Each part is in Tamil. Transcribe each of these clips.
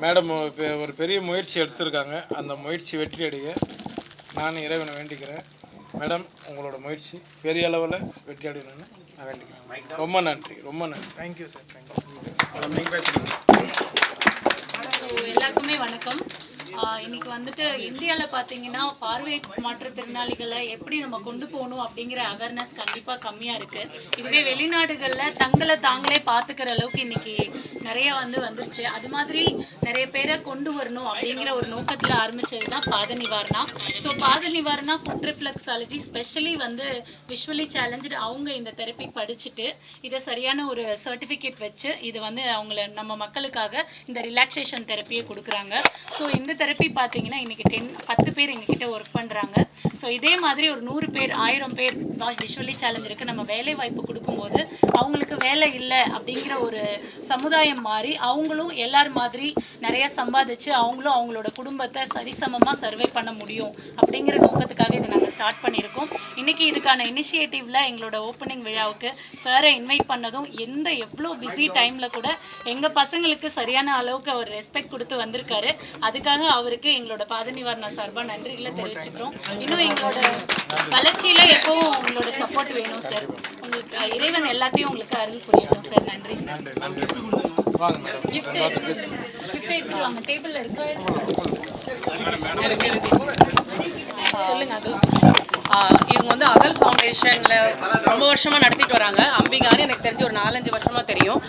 மேடம் ஒரு பெரிய முயற்சி எடுத்திருக்காங்க. அந்த முயற்சி வெற்றி அடைய நான் இறைவனை வேண்டிக்கிறேன். மேடம் உங்களோட முயற்சி பெரிய அளவில் வெற்றி அடையணும்னு நான் வேண்டிக்கிறேன். ரொம்ப நன்றி, ரொம்ப நன்றி. Thank you sir. தேங்க்யூ. ஸோ எல்லாருக்குமே வணக்கம். இன்னைக்கு வந்துட்டு இந்தியாவில் பார்த்தீங்கன்னா பார்வை மாற்றுத்திறனாளிகளை எப்படி நம்ம கொண்டு போகணும் அப்படிங்கிற அவேர்னஸ் கண்டிப்பாக கம்மியாக இருக்குது. இதுவே வெளிநாடுகளில் தங்களை தாங்களே பார்த்துக்கிற அளவுக்கு இன்னைக்கு நிறைய வந்துருச்சு. அது மாதிரி நிறைய பேரை கொண்டு வரணும் அப்படிங்கிற ஒரு நோக்கத்தில் ஆரம்பித்தது தான் பாத Nivarana. So Pada Nivarana foot reflexology specially visually challenge அவங்க இந்த தெரப்பி படிச்சுட்டு இதை சரியான ஒரு சர்டிஃபிகேட் வச்சு இது அவங்கள நம்ம மக்களுக்காக இந்த ரிலாக்ஸேஷன் தெரப்பியை கொடுக்குறாங்க. ஸோ இந்த தெரப்பி பார்த்தீங்கன்னா இன்றைக்கி 10 பேர் எங்ககிட்ட ஒர்க் பண்ணுறாங்க. ஸோ இதே மாதிரி ஒரு 100 பேர் 1000 பேர் விஷுவலி சேலஞ்ச் இருக்குது. நம்ம வேலை வாய்ப்பு கொடுக்கும்போது அவங்களுக்கு வேலை இல்லை அப்படிங்கிற ஒரு சமுதாயம் மாறி அவங்களும் எல்லார் மாதிரி நிறைய சம்பாதிச்சு அவங்களும் அவங்களோட குடும்பத்தை சரிசமமாக சர்வே பண்ண முடியும் அப்படிங்கிற நோக்கத்துக்காக இதை நாங்கள் ஸ்டார்ட் பண்ணியிருக்கோம். இன்றைக்கி இதுக்கான இனிஷியேட்டிவில் எங்களோட ஓப்பனிங் விழாவுக்கு சாரை இன்வைட் பண்ணதும் எவ்வளோ பிஸி டைமில் கூட எங்கள் பசங்களுக்கு சரியான அளவுக்கு அவர் ரெஸ்பெக்ட் கொடுத்து வந்திருக்காரு. அதுக்காக அவருக்கு எங்களோட பாத நிவாரணா சார்பாக நன்றிகளை தெரிவிச்சுக்கிறோம். இன்னும் எங்களோட வளர்ச்சியில் எப்பவும் உங்களோட சப்போர்ட் வேணும் சார். உங்களுக்கு இறைவன் எல்லாத்தையும் உங்களுக்கு அருள் புரியட்டும் சார். நன்றி சார். கிஃப்ட் எடுத்துட்டு வாங்க, டேபிளில் இருக்கு. சொல்லுங்க அகல். இவங்க அகல் ஃபவுண்டேஷனில் ரொம்ப வருஷமாக நடத்திட்டு வராங்க. அம்பிகான்னு எனக்கு தெரிஞ்சு ஒரு 4-5 வருஷமாக தெரியும்.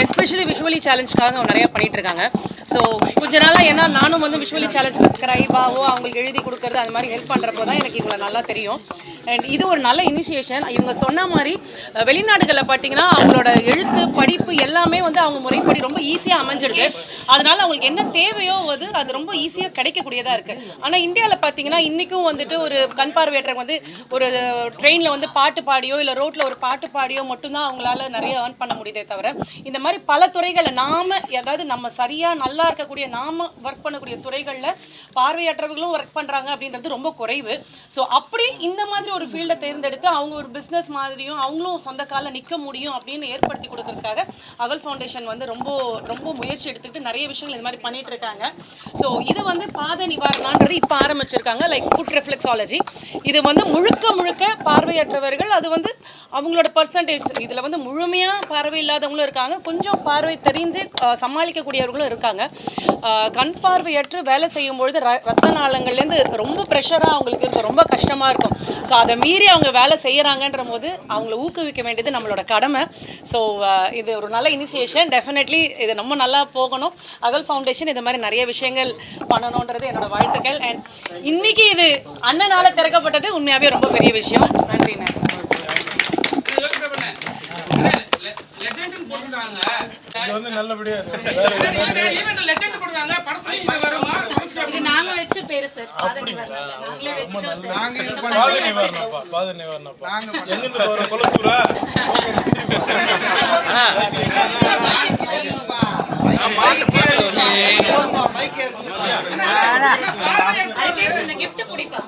எஸ்பெஷலி விஷுவலி சேலஞ்சுக்காக அவங்க நிறையா பண்ணிகிட்டு இருக்காங்க. ஸோ கொஞ்ச நாளாக ஏன்னா நானும் விஷுவலி சேலஞ்சுக்கு ஸ்கிரைபாவோ அவங்களுக்கு எழுதி கொடுக்குறது அது மாதிரி ஹெல்ப் பண்ணுறப்போ தான் எனக்கு இவங்களை நல்லா தெரியும். அண்ட் இது ஒரு நல்ல இனிஷியேஷன். இவங்க சொன்ன மாதிரி வெளிநாடுகளில் பார்த்தீங்கன்னா அவங்களோட எழுத்து படிப்பு எல்லாமே அவங்க முறைப்படி ரொம்ப ஈஸியாக அமைஞ்சிடுது. அதனால் அவங்களுக்கு என்ன தேவையோ அது ரொம்ப ஈஸியாக கிடைக்கக்கூடியதாக இருக்குது. ஆனால் இந்தியாவில் பார்த்தீங்கன்னா இன்றைக்கும் ஒரு கண் பார்வையற்றவங்க ஒரு ட்ரெயினில் பாட்டு பாடியோ இல்லை ரோட்டில் ஒரு பாட்டு பாடியோ மட்டும்தான் அவங்களால நிறைய ஏர்ன் பண்ண முடியுதே தவிர இந்த மாதிரி பல துறைகளில் நம்ம சரியாக நல்லா இருக்கக்கூடிய நாம ஒர்க் பண்ணக்கூடிய துறைகளில் பார்வையற்றவர்களும் ஒர்க் பண்ணுறாங்க அப்படின்றது ரொம்ப குறைவு. ஸோ அப்படி இந்த மாதிரி ஒரு ஃபீல்டை தேர்ந்தெடுத்து அவங்க ஒரு பிஸ்னஸ் மாதிரியும் அவங்களும் சொந்த காலில் நிற்க முடியும் அப்படின்னு ஏற்படுத்தி கொடுக்கறதுக்காக அகல் ஃபவுண்டேஷன் ரொம்ப ரொம்ப முயற்சி எடுத்துக்கிட்டு நிறைய விஷயங்கள் இது மாதிரி பண்ணிட்டு இருக்காங்க. ஸோ இது பாத நிவாரணான்றது இப்போ ஆரம்பிச்சிருக்காங்க. லைக் ஃபுட் ரிஃப்ளெக்ஸாலஜி இது முழுக்க பார்வையற்றவர்கள் அது அவங்களோட பர்சன்டேஜ் இதில் முழுமையாக பார்வை இல்லாதவங்களும் இருக்காங்க, கொஞ்சம் பார்வை தெரிஞ்சு சமாளிக்கக்கூடியவர்களும் இருக்காங்க. கண் பார்வையற்று வேலை செய்யும்பொழுது ரத்த நாளங்கள்லேருந்து ரொம்ப ப்ரெஷராக அவங்களுக்கு இருக்கும், ரொம்ப கஷ்டமாக இருக்கும். ஸோ அதை மீறி அவங்க வேலை செய்கிறாங்கன்ற போது அவங்கள ஊக்குவிக்க வேண்டியது நம்மளோட கடமை. ஸோ இது ஒரு நல்ல இனிஷியேஷன். டெஃபினெட்லி இது ரொம்ப நல்லா போகணும். அகல் ஃபவுண்டேஷன் இது மாதிரி நிறைய விஷயங்கள் பண்ணணுன்றது என்னோட வாழ்த்துக்கள். அண்ட் இன்னைக்கு இது அண்ணனால் திறக்கப்பட்டது உண்மையாகவே ரொம்ப பெரிய விஷயம். நன்றி. நாங்க வச்ச பேரு சார். நாங்களே வச்சிட்டோம் சார். பாத நிவாரணா எங்கிருந்து போற கொளத்தூரா? கிஃப்ட் பிடிப்பா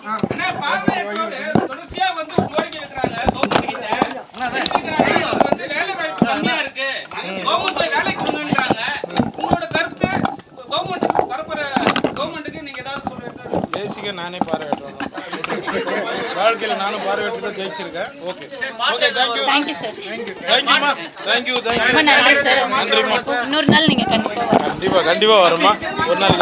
பேசிக்காக நானே பார்வையிடுறேன். வாழ்க்கையில் நானும் பார்வையிட்டு ஜெயிச்சிருக்கேன். Okay okay, thank you sir. தேங்க்யூமா, தேங்க்யூ. நன்றிம்மா. இன்னொரு நாள் நீங்கள் கண்டிப்பாக வருமா? ஒரு நாள்